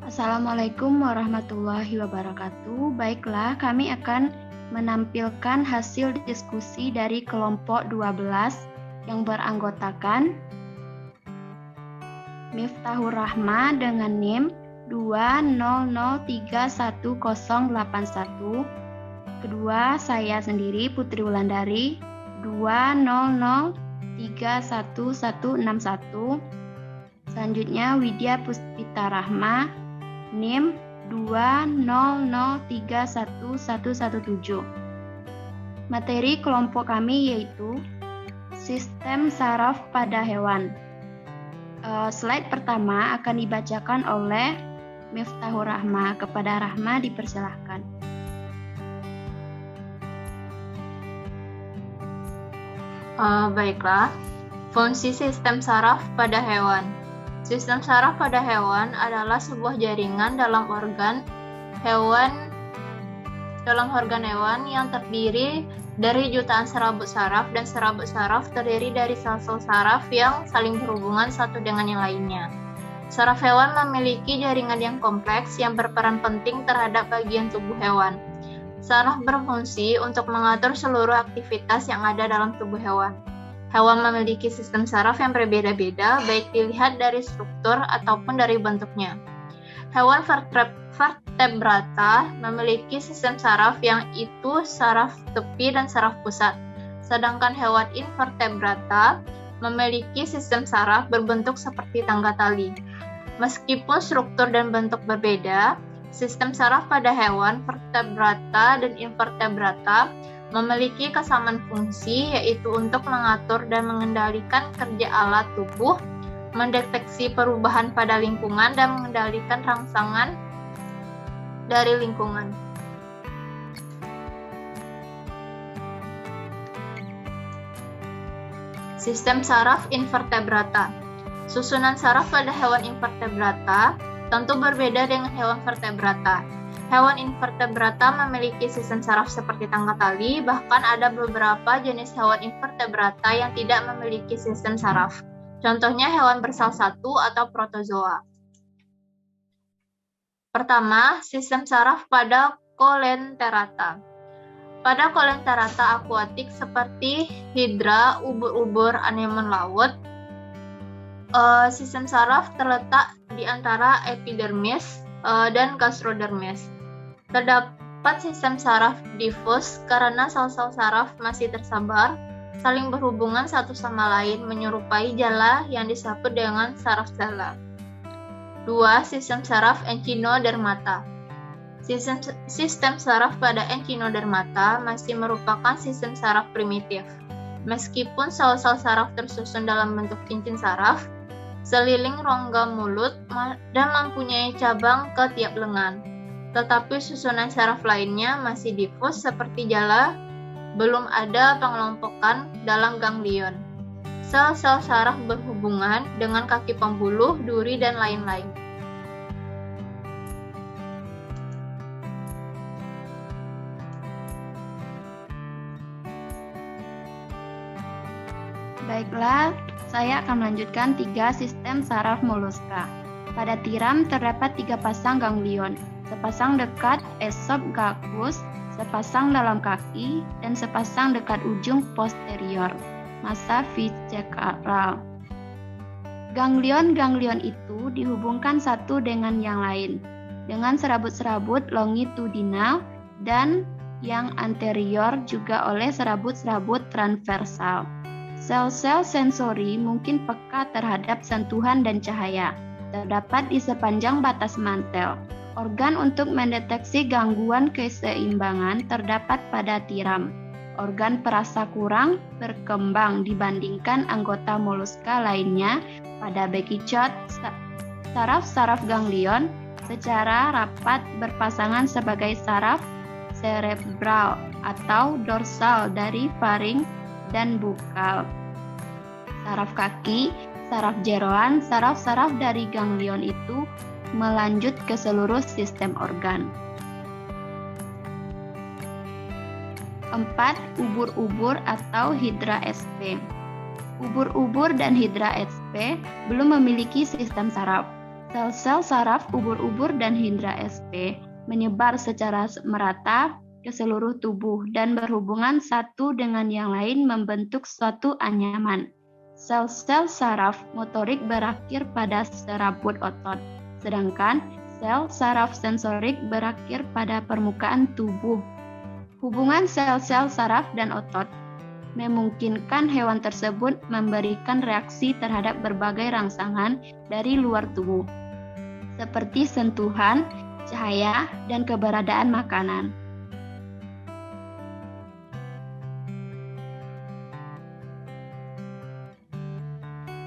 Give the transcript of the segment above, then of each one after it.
Assalamualaikum warahmatullahi wabarakatuh. Baiklah, kami akan menampilkan hasil diskusi dari kelompok 12 yang beranggotakan Miftahur Rahma dengan NIM 200311081. Kedua, saya sendiri Putri Wulandari 200311161. Selanjutnya Widya Puspita Rahma NIM 200311117. Materi kelompok kami yaitu sistem saraf pada hewan. Slide pertama akan dibacakan oleh Miftahur Rahma. Kepada Rahma dipersilahkan. Baiklah, fungsi sistem saraf pada hewan. Sistem saraf pada hewan adalah sebuah jaringan dalam organ hewan yang terdiri dari jutaan serabut saraf, dan serabut saraf terdiri dari sel-sel saraf yang saling berhubungan satu dengan yang lainnya. Saraf hewan memiliki jaringan yang kompleks yang berperan penting terhadap bagian tubuh hewan. Saraf berfungsi untuk mengatur seluruh aktivitas yang ada dalam tubuh hewan. Hewan memiliki sistem saraf yang berbeda-beda, baik dilihat dari struktur ataupun dari bentuknya. Hewan vertebrata memiliki sistem saraf yang itu saraf tepi dan saraf pusat, sedangkan hewan invertebrata memiliki sistem saraf berbentuk seperti tangga tali. Meskipun struktur dan bentuk berbeda, sistem saraf pada hewan vertebrata dan invertebrata memiliki kesamaan fungsi, yaitu untuk mengatur dan mengendalikan kerja alat tubuh, mendeteksi perubahan pada lingkungan, dan mengendalikan rangsangan dari lingkungan. Sistem saraf invertebrata. Susunan saraf pada hewan invertebrata tentu berbeda dengan hewan vertebrata. Hewan invertebrata memiliki sistem saraf seperti tangga tali, bahkan ada beberapa jenis hewan invertebrata yang tidak memiliki sistem saraf. Contohnya hewan bersel satu atau protozoa. Pertama, sistem saraf pada Coelenterata. Pada Coelenterata akuatik seperti hidra, ubur-ubur, anemon laut, sistem saraf terletak di antara epidermis dan gastrodermis. Terdapat sistem saraf difus karena sel-sel saraf masih tersebar, saling berhubungan satu sama lain, menyerupai jala yang disebut dengan saraf jala. 2. Sistem saraf echinodermata. Sistem saraf pada echinodermata masih merupakan sistem saraf primitif. Meskipun sel-sel saraf tersusun dalam bentuk cincin saraf, seliling rongga mulut, dan mempunyai cabang ke tiap lengan. Tetapi susunan saraf lainnya masih difus seperti jala, belum ada pengelompokan dalam ganglion. Sel-sel saraf berhubungan dengan kaki pembuluh, duri, dan lain-lain. Baiklah, saya akan melanjutkan 3 sistem saraf moluska. Pada tiram terdapat 3 pasang ganglion, sepasang dekat esophagus, sepasang dalam kaki, dan sepasang dekat ujung posterior, massa visceral. Ganglion-ganglion itu dihubungkan satu dengan yang lain, dengan serabut-serabut longitudinal, dan yang anterior juga oleh serabut-serabut transversal. Sel-sel sensori mungkin peka terhadap sentuhan dan cahaya. Terdapat di sepanjang batas mantel. Organ untuk mendeteksi gangguan keseimbangan terdapat pada tiram. Organ perasa kurang berkembang dibandingkan anggota moluska lainnya pada Bekichot. Saraf-saraf ganglion secara rapat berpasangan sebagai saraf cerebral atau dorsal dari faring dan bukal. Saraf kaki, saraf jeroan, saraf-saraf dari ganglion itu melanjut ke seluruh sistem organ. 4. Ubur-ubur atau Hydra sp. Ubur-ubur dan Hydra sp belum memiliki sistem saraf. Sel-sel saraf, ubur-ubur, dan hindra SP menyebar secara merata ke seluruh tubuh dan berhubungan satu dengan yang lain membentuk suatu anyaman. Sel-sel saraf motorik berakhir pada serabut otot, sedangkan sel saraf sensorik berakhir pada permukaan tubuh. Hubungan sel-sel saraf dan otot memungkinkan hewan tersebut memberikan reaksi terhadap berbagai rangsangan dari luar tubuh, seperti sentuhan, cahaya, dan keberadaan makanan.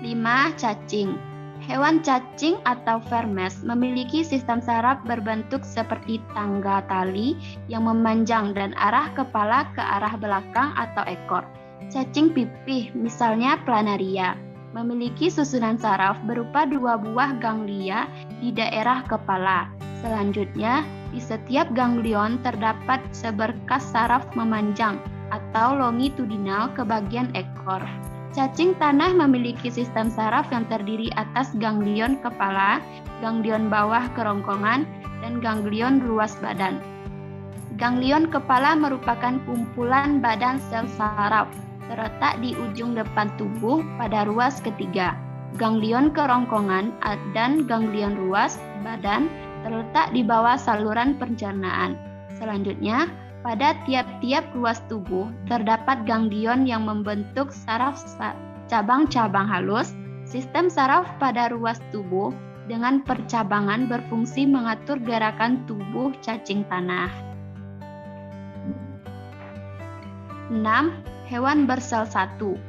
Lima, cacing. Hewan cacing atau vermes memiliki sistem saraf berbentuk seperti tangga tali yang memanjang dan arah kepala ke arah belakang atau ekor. Cacing pipih, misalnya planaria, memiliki susunan saraf berupa 2 buah ganglia di daerah kepala. Selanjutnya, di setiap ganglion terdapat seberkas saraf memanjang atau longitudinal ke bagian ekor. Cacing tanah memiliki sistem saraf yang terdiri atas ganglion kepala, ganglion bawah kerongkongan, dan ganglion ruas badan. Ganglion kepala merupakan kumpulan badan sel saraf terletak di ujung depan tubuh pada ruas ketiga. Ganglion kerongkongan dan ganglion ruas badan terletak di bawah saluran pencernaan. Selanjutnya, pada tiap-tiap ruas tubuh terdapat ganglion yang membentuk saraf cabang-cabang halus. Sistem saraf pada ruas tubuh dengan percabangan berfungsi mengatur gerakan tubuh cacing tanah. 6. Hewan bersel satu.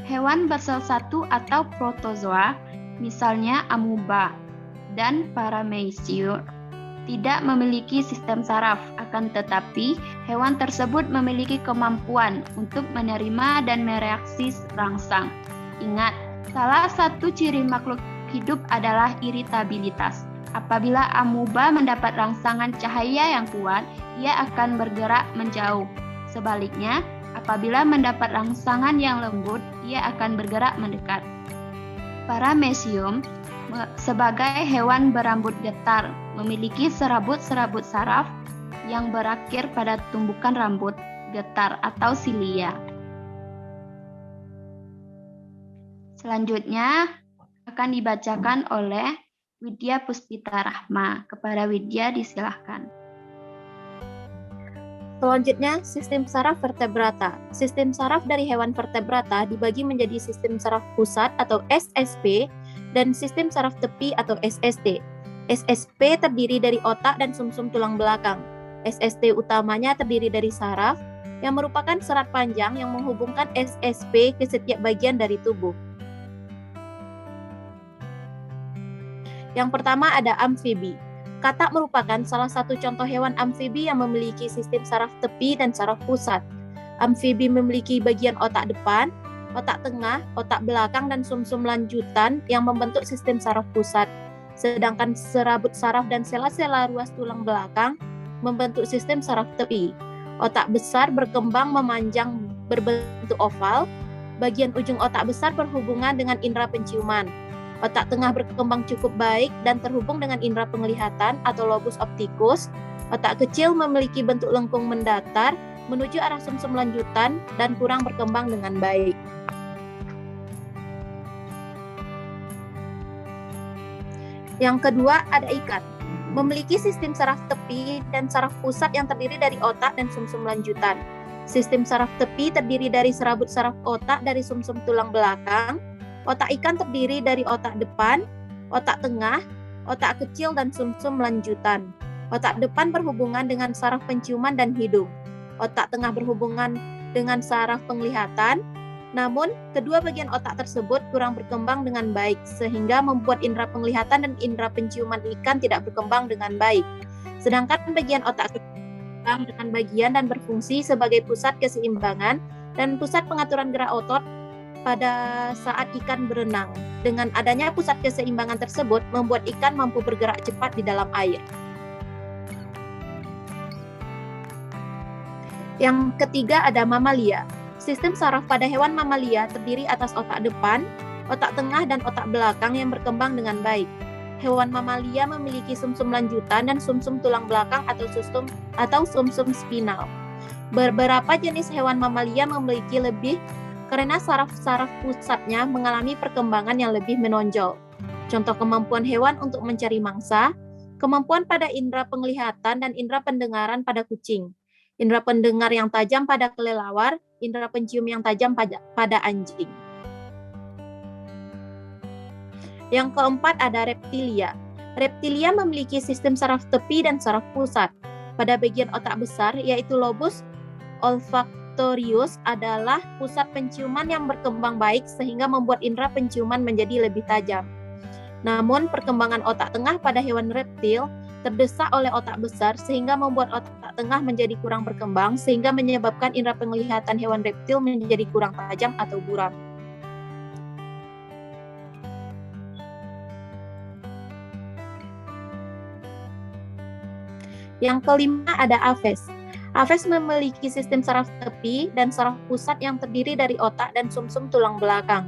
Hewan bersel satu atau protozoa, misalnya amuba dan paramecium, tidak memiliki sistem saraf, akan tetapi hewan tersebut memiliki kemampuan untuk menerima dan mereaksi rangsang. Ingat, salah satu ciri makhluk hidup adalah iritabilitas. Apabila amuba mendapat rangsangan cahaya yang kuat, ia akan bergerak menjauh. Sebaliknya, apabila mendapat rangsangan yang lembut, ia akan bergerak mendekat. Paramecium sebagai hewan berambut getar memiliki serabut-serabut saraf yang berakhir pada tumbukan rambut getar atau silia. Selanjutnya akan dibacakan oleh Widya Puspita Rahma. Kepada Widya disilahkan. Selanjutnya, sistem saraf vertebrata. Sistem saraf dari hewan vertebrata dibagi menjadi sistem saraf pusat atau SSP dan sistem saraf tepi atau SST. SSP terdiri dari otak dan sumsum tulang belakang. SST utamanya terdiri dari saraf yang merupakan serat panjang yang menghubungkan SSP ke setiap bagian dari tubuh. Yang pertama ada amfibi. Katak merupakan salah satu contoh hewan amfibi yang memiliki sistem saraf tepi dan saraf pusat. Amfibi memiliki bagian otak depan, otak tengah, otak belakang, dan sumsum lanjutan yang membentuk sistem saraf pusat. Sedangkan serabut saraf dan sela-sela ruas tulang belakang membentuk sistem saraf tepi. Otak besar berkembang memanjang berbentuk oval. Bagian ujung otak besar berhubungan dengan indera penciuman. Otak tengah berkembang cukup baik dan terhubung dengan indera penglihatan atau lobus optikus. Otak kecil memiliki bentuk lengkung mendatar menuju arah sumsum lanjutan dan kurang berkembang dengan baik. Yang kedua ada ikan. Memiliki sistem saraf tepi dan saraf pusat yang terdiri dari otak dan sumsum lanjutan. Sistem saraf tepi terdiri dari serabut saraf otak dari sumsum tulang belakang. Otak ikan terdiri dari otak depan, otak tengah, otak kecil, dan sumsum lanjutan. Otak depan berhubungan dengan saraf penciuman dan hidung. Otak tengah berhubungan dengan saraf penglihatan. Namun, kedua bagian otak tersebut kurang berkembang dengan baik, sehingga membuat indera penglihatan dan indera penciuman ikan tidak berkembang dengan baik. Sedangkan bagian otak berkembang dengan bagian dan berfungsi sebagai pusat keseimbangan dan pusat pengaturan gerak otot pada saat ikan berenang. Dengan adanya pusat keseimbangan tersebut, membuat ikan mampu bergerak cepat di dalam air. Yang ketiga ada mamalia. Sistem saraf pada hewan mamalia terdiri atas otak depan, otak tengah, dan otak belakang yang berkembang dengan baik. hewan mamalia memiliki sumsum lanjutan dan sumsum tulang belakang atau sumsum spinal. Beberapa jenis hewan mamalia memiliki lebih karena saraf-saraf pusatnya mengalami perkembangan yang lebih menonjol. Contoh kemampuan hewan untuk mencari mangsa, kemampuan pada indera penglihatan dan indera pendengaran pada kucing, indera pendengar yang tajam pada kelelawar, indera pencium yang tajam pada anjing. Yang keempat ada reptilia. Reptilia memiliki sistem saraf tepi dan saraf pusat. Pada bagian otak besar, yaitu lobus olfaktorius adalah pusat penciuman yang berkembang baik sehingga membuat indera penciuman menjadi lebih tajam. Namun, perkembangan otak tengah pada hewan reptil terdesak oleh otak besar sehingga membuat otak tengah menjadi kurang berkembang sehingga menyebabkan indera penglihatan hewan reptil menjadi kurang tajam atau buram. Yang kelima ada aves. Aves memiliki sistem saraf tepi dan saraf pusat yang terdiri dari otak dan sumsum tulang belakang.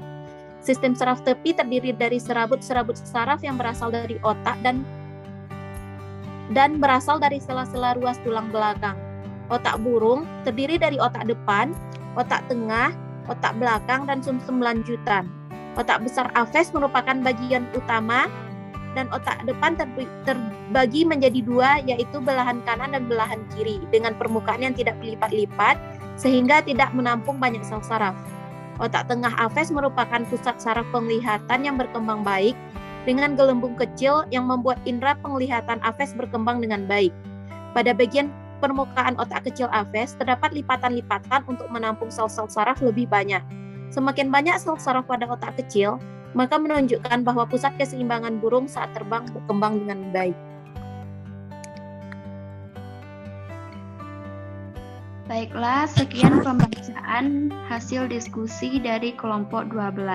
Sistem saraf tepi terdiri dari serabut-serabut saraf yang berasal dari otak dan berasal dari sela-sela ruas tulang belakang. Otak burung terdiri dari otak depan, otak tengah, otak belakang, dan sumsum lanjutan. Otak besar aves merupakan bagian utama dan otak depan terbagi menjadi dua, yaitu belahan kanan dan belahan kiri, dengan permukaan yang tidak berlipat-lipat sehingga tidak menampung banyak sel saraf. Otak tengah aves merupakan pusat saraf penglihatan yang berkembang baik dengan gelembung kecil yang membuat indera penglihatan aves berkembang dengan baik. Pada bagian permukaan otak kecil aves terdapat lipatan-lipatan untuk menampung sel-sel saraf lebih banyak. Semakin banyak sel saraf pada otak kecil, maka menunjukkan bahwa pusat keseimbangan burung saat terbang berkembang dengan baik. Baiklah, sekian pembacaan hasil diskusi dari kelompok 12.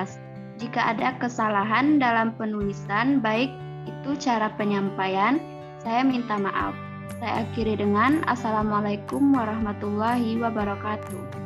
Jika ada kesalahan dalam penulisan, baik itu cara penyampaian, saya minta maaf. Saya akhiri dengan Assalamualaikum warahmatullahi wabarakatuh.